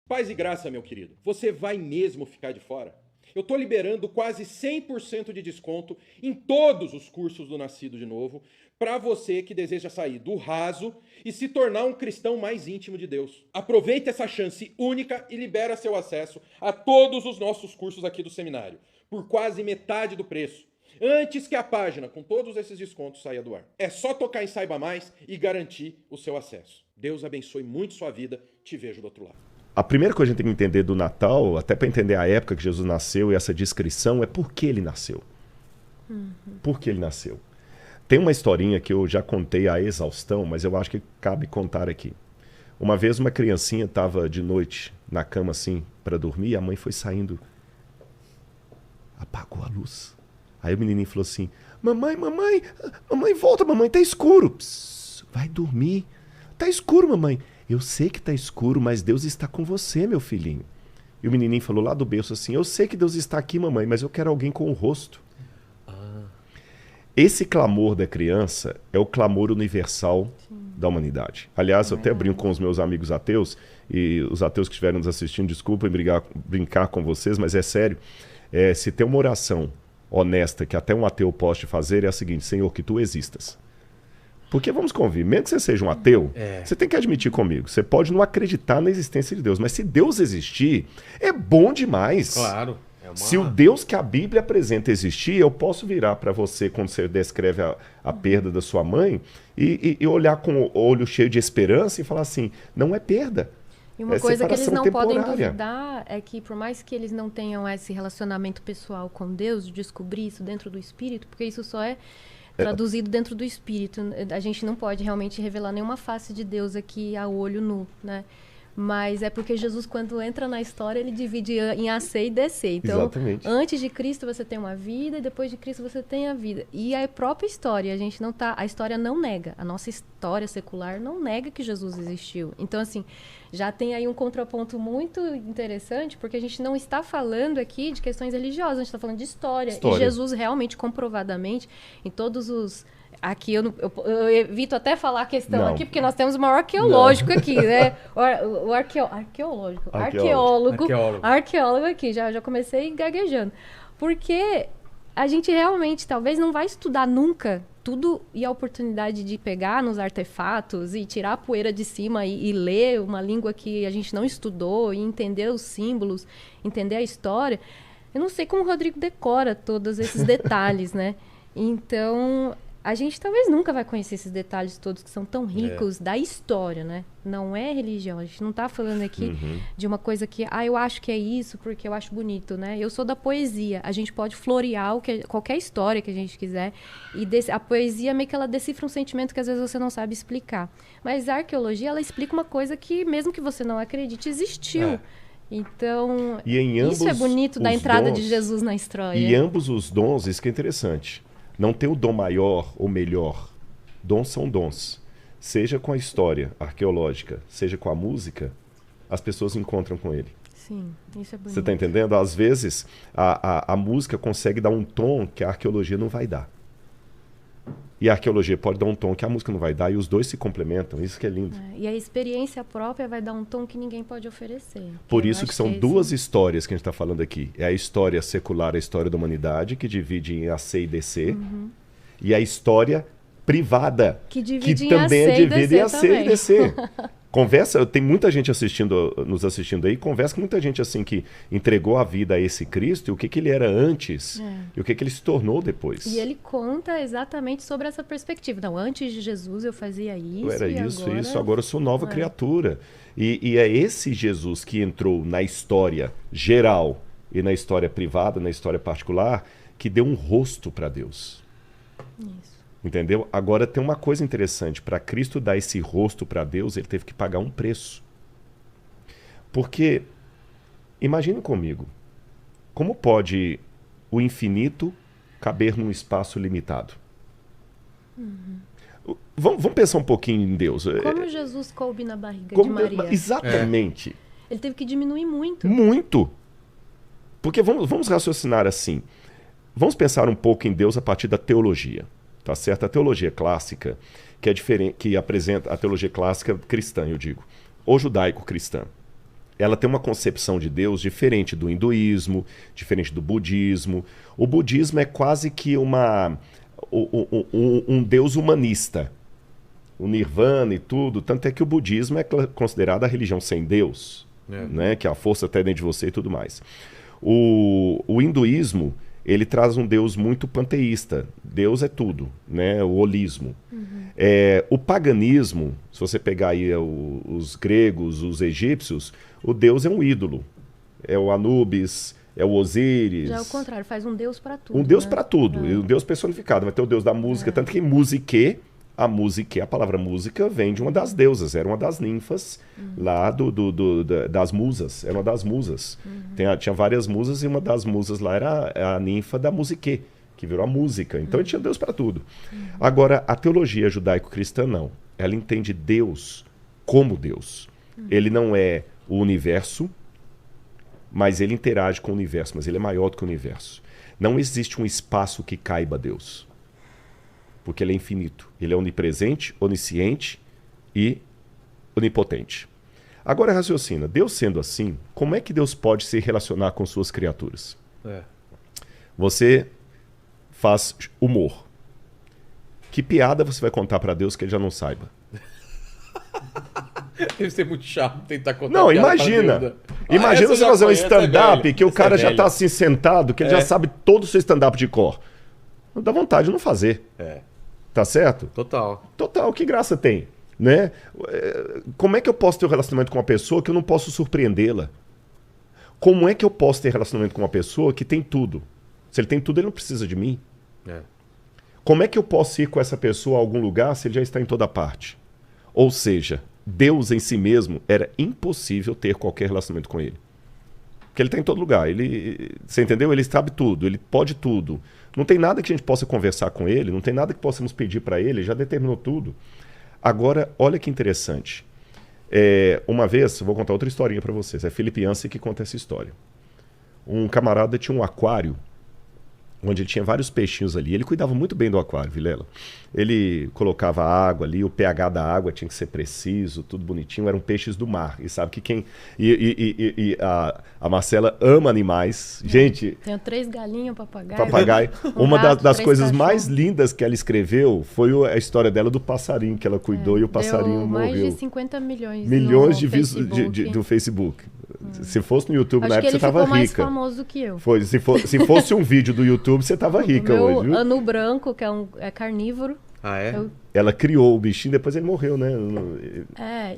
Paz e graça, meu querido. Você vai mesmo ficar de fora? Eu tô liberando quase 100% de desconto em todos os cursos do Nascido de Novo para você que deseja sair do raso e se tornar um cristão mais íntimo de Deus. Aproveita essa chance única e libera seu acesso a todos os nossos cursos aqui do seminário por quase metade do preço, antes que a página com todos esses descontos saia do ar. É só tocar em Saiba Mais e garantir o seu acesso. Deus abençoe muito sua vida. Te vejo do outro lado. A primeira coisa que a gente tem que entender do Natal, até para entender a época que Jesus nasceu e essa descrição, é por que ele nasceu. Por que ele nasceu? Tem uma historinha que eu já contei à exaustão, mas eu acho que cabe contar aqui. Uma vez uma criancinha estava de noite na cama assim para dormir e a mãe foi saindo, apagou a luz. Aí o menininho falou assim: mamãe, volta, mamãe, tá escuro. Psst, vai dormir. Tá escuro, mamãe. Eu sei que tá escuro, mas Deus está com você, meu filhinho. E o menininho falou lá do berço assim: eu sei que Deus está aqui, mamãe, mas eu quero alguém com o rosto. Esse clamor da criança é o clamor universal da humanidade. Aliás, eu até brinco com os meus amigos ateus, e os ateus que estiverem nos assistindo, desculpem brincar com vocês, mas é sério. Se tem uma oração honesta que até um ateu pode fazer, é a seguinte: Senhor, que tu existas. Porque vamos convir, mesmo que você seja um ateu, você tem que admitir comigo, você pode não acreditar na existência de Deus, mas se Deus existir, é bom demais. Claro. Se o Deus que a Bíblia apresenta existir, eu posso virar para você, quando você descreve a perda da sua mãe, e olhar com o olho cheio de esperança e falar assim: não é perda. E uma coisa que eles não temporária. podem duvidar é que, por mais que eles não tenham esse relacionamento pessoal com Deus, de descobrir isso dentro do Espírito, porque isso só é traduzido dentro do Espírito. A gente não pode realmente revelar nenhuma face de Deus aqui a olho nu, né? Mas é porque Jesus, quando entra na história, ele divide em A, C e DC. Então, exatamente. Antes de Cristo você tem uma vida e depois de Cristo você tem a vida. E a própria história, a história não nega. A nossa história secular não nega que Jesus existiu. Então, assim, já tem aí um contraponto muito interessante, porque a gente não está falando aqui de questões religiosas, a gente está falando de história. E Jesus realmente, comprovadamente, em todos os... Aqui eu evito até falar a questão aqui, porque nós temos o maior arqueológico aqui, né? O arqueólogo aqui, já comecei gaguejando. Porque a gente realmente talvez não vai estudar nunca tudo e a oportunidade de pegar nos artefatos e tirar a poeira de cima e ler uma língua que a gente não estudou e entender os símbolos, entender a história. Eu não sei como o Rodrigo decora todos esses detalhes, né? Então... a gente talvez nunca vai conhecer esses detalhes todos que são tão ricos da história, né? Não é religião. A gente não está falando aqui de uma coisa que, eu acho que é isso porque eu acho bonito, né? Eu sou da poesia. A gente pode florear qualquer história que a gente quiser. E a poesia meio que ela decifra um sentimento que às vezes você não sabe explicar. Mas a arqueologia, ela explica uma coisa que, mesmo que você não acredite, existiu. Então, isso é bonito da entrada de Jesus na história. E ambos os dons, isso que é interessante. Não tem o dom maior ou melhor. Dons são dons. Seja com a história arqueológica, seja com a música, as pessoas encontram com ele. Sim, isso é bonito. Você está entendendo? Às vezes, a música consegue dar um tom que a arqueologia não vai dar. E a arqueologia pode dar um tom que a música não vai dar, e os dois se complementam. Isso que é lindo. E a experiência própria vai dar um tom que ninguém pode oferecer. Por isso que são duas histórias que a gente está falando aqui. É a história secular, a história da humanidade, que divide em AC e DC. E a história privada, que também é dividida em AC e DC. Conversa, tem muita gente nos assistindo aí, conversa com muita gente assim que entregou a vida a esse Cristo e o que ele era antes e o que ele se tornou depois. E ele conta exatamente sobre essa perspectiva. Não, antes de Jesus eu fazia isso. Eu era agora eu sou nova criatura. E é esse Jesus que entrou na história geral e na história privada, na história particular, que deu um rosto para Deus. Isso. Entendeu? Agora tem uma coisa interessante. Para Cristo dar esse rosto para Deus, ele teve que pagar um preço. Porque, imagine comigo, como pode o infinito caber num espaço limitado? Vamos pensar um pouquinho em Deus. Como Jesus coube na barriga de Maria. Exatamente. Ele teve que diminuir muito. Muito. Porque vamos raciocinar assim. Vamos pensar um pouco em Deus a partir da teologia. Tá certo? A teologia clássica, que é diferente, que apresenta a teologia clássica cristã, eu digo, ou judaico-cristã. ela tem uma concepção de Deus diferente do hinduísmo, diferente do budismo. O budismo é quase que um Deus humanista. O nirvana e tudo. Tanto é que o budismo é considerado a religião sem Deus, né? Que a força está dentro de você e tudo mais. O hinduísmo, ele traz um Deus muito panteísta. Deus é tudo, né? O holismo. O paganismo, se você pegar aí os gregos, os egípcios, o Deus é um ídolo. É o Anubis, é o Osíris. Já é o contrário, faz um Deus para tudo. Um Deus né? para tudo. E um Deus personificado. Vai ter o Deus da música. Tanto que a palavra música vem de uma das deusas. Era uma das ninfas lá das musas. Era uma das musas. Tinha várias musas e uma das musas lá era a ninfa da musique, que virou a música. Então ele tinha Deus para tudo. Agora, a teologia judaico-cristã não. Ela entende Deus como Deus. Ele não é o universo, mas ele interage com o universo, mas ele é maior do que o universo. Não existe um espaço que caiba a Deus, porque ele é infinito. Ele é onipresente, onisciente e onipotente. Agora raciocina, Deus sendo assim, como é que Deus pode se relacionar com suas criaturas? Você faz humor. Que piada você vai contar para Deus que ele já não saiba? Deve ser muito chato tentar contar. Não, imagina. Imagina você fazer um stand-up que o cara já tá assim sentado, que ele já sabe todo o seu stand-up de cor. Não dá vontade de não fazer. Tá certo? Total. Total, que graça tem, né? Como é que eu posso ter um relacionamento com uma pessoa que eu não posso surpreendê-la? Como é que eu posso ter relacionamento com uma pessoa que tem tudo? Se ele tem tudo, ele não precisa de mim. Como é que eu posso ir com essa pessoa a algum lugar se ele já está em toda parte? Ou seja, Deus em si mesmo era impossível ter qualquer relacionamento com ele. Porque ele está em todo lugar. Você entendeu? Ele sabe tudo, ele pode tudo. Não tem nada que a gente possa conversar com ele, não tem nada que possamos pedir para ele, ele já determinou tudo. Agora, olha que interessante. Uma vez, vou contar outra historinha para vocês. É Felipe Yancey que conta essa história. Um camarada tinha um aquário onde ele tinha vários peixinhos ali. Ele cuidava muito bem do aquário, Vilela. Ele colocava água ali, o pH da água tinha que ser preciso, tudo bonitinho. Eram peixes do mar. E sabe que quem... a Marcela ama animais. Gente... Tenho 3 galinhos, papagaio. Uma das coisas mais lindas que ela escreveu foi a história dela do passarinho, que ela cuidou e o passarinho morreu. Mais de 50 milhões de views do Facebook. Se fosse no YouTube, na época você tava rica. Acho que ele ficou mais famoso do que eu. Se fosse um vídeo do YouTube, você tava rica hoje, viu? Anu branco, que é carnívoro. Ela criou o bichinho, depois ele morreu, né?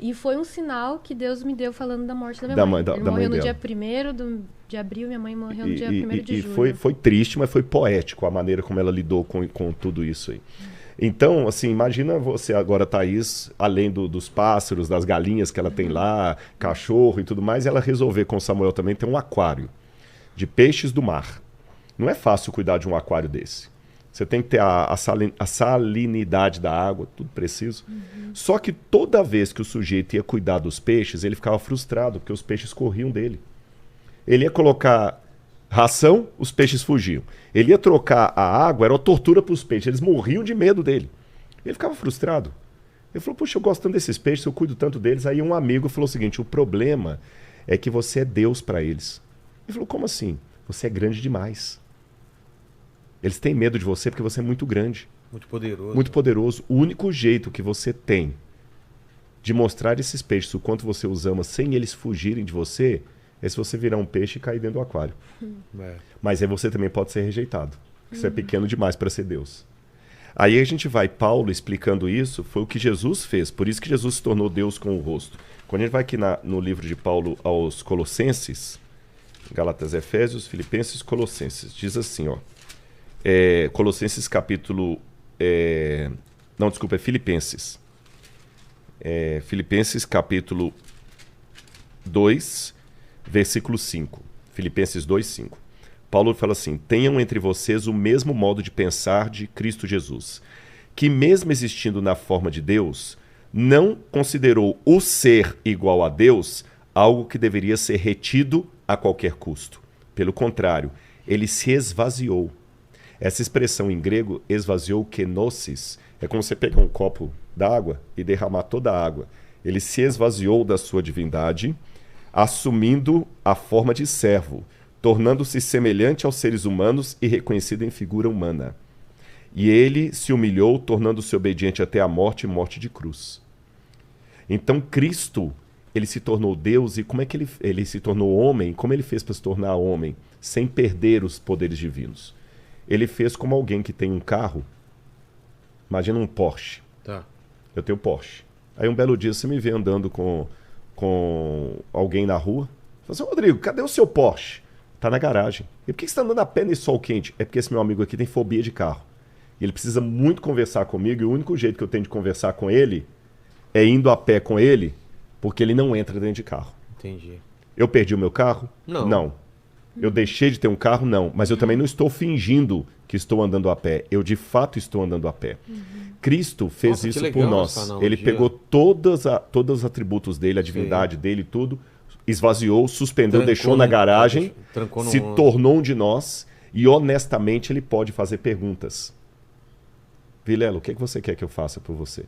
E foi um sinal que Deus me deu falando da morte da minha mãe. Ele morreu no dia 1º de abril, minha mãe morreu no dia 1º de julho. E foi triste, mas foi poético a maneira como ela lidou com tudo isso aí. Então, assim, imagina você agora, Thaís, além dos pássaros, das galinhas que ela tem lá, cachorro e tudo mais, ela resolver com o Samuel também ter um aquário de peixes do mar. Não é fácil cuidar de um aquário desse. Você tem que ter a salinidade da água, tudo preciso. Só que toda vez que o sujeito ia cuidar dos peixes, ele ficava frustrado, porque os peixes corriam dele. Ele ia colocar ração, os peixes fugiam. Ele ia trocar a água, era uma tortura para os peixes. Eles morriam de medo dele. Ele ficava frustrado. Ele falou, puxa, eu gosto tanto desses peixes, eu cuido tanto deles. Aí um amigo falou o seguinte, o problema é que você é Deus para eles. Ele falou, como assim? Você é grande demais. Eles têm medo de você porque você é muito grande. Muito poderoso. Muito poderoso. O único jeito que você tem de mostrar esses peixes o quanto você os ama sem eles fugirem de você é se você virar um peixe e cair dentro do aquário. Mas aí você também pode ser rejeitado. Porque você é pequeno demais para ser Deus. Aí a gente vai, Paulo explicando isso, foi o que Jesus fez. Por isso que Jesus se tornou Deus com o rosto. Quando a gente vai aqui no livro de Paulo aos Colossenses, Gálatas, Efésios, Filipenses, Colossenses, diz assim, ó. Colossenses capítulo... não, desculpa, é Filipenses. Filipenses capítulo 2, versículo 5. Filipenses 2, 5. Paulo fala assim, tenham entre vocês o mesmo modo de pensar de Cristo Jesus, que mesmo existindo na forma de Deus, não considerou o ser igual a Deus algo que deveria ser retido a qualquer custo. Pelo contrário, ele se esvaziou. Essa expressão em grego, esvaziou, kenosis, é como você pegar um copo d'água e derramar toda a água. Ele se esvaziou da sua divindade, assumindo a forma de servo, tornando-se semelhante aos seres humanos e reconhecido em figura humana. E ele se humilhou, tornando-se obediente até a morte e morte de cruz. Então Cristo, ele se tornou Deus, e como é que ele se tornou homem? Como ele fez para se tornar homem, sem perder os poderes divinos? Ele fez como alguém que tem um carro, imagina um Porsche. Tá. Eu tenho Porsche. Aí um belo dia você me vê andando com alguém na rua. Fala assim, Rodrigo, cadê o seu Porsche? Tá na garagem. E por que você está andando a pé nesse sol quente? É porque esse meu amigo aqui tem fobia de carro. E ele precisa muito conversar comigo, e o único jeito que eu tenho de conversar com ele é indo a pé com ele, porque ele não entra dentro de carro. Entendi. Eu perdi o meu carro? Não. Não. Eu deixei de ter um carro? Não. Mas eu também não estou fingindo que estou andando a pé. Eu, de fato, estou andando a pé. Cristo fez Nossa, que isso legal por essa nós. analogia. Ele pegou todos os atributos dele, a divindade dele, tudo, esvaziou, suspendeu, Trancou deixou na garagem, trancou se tornou um de nós, e honestamente ele pode fazer perguntas. Vilela, o que é que você quer que eu faça por você?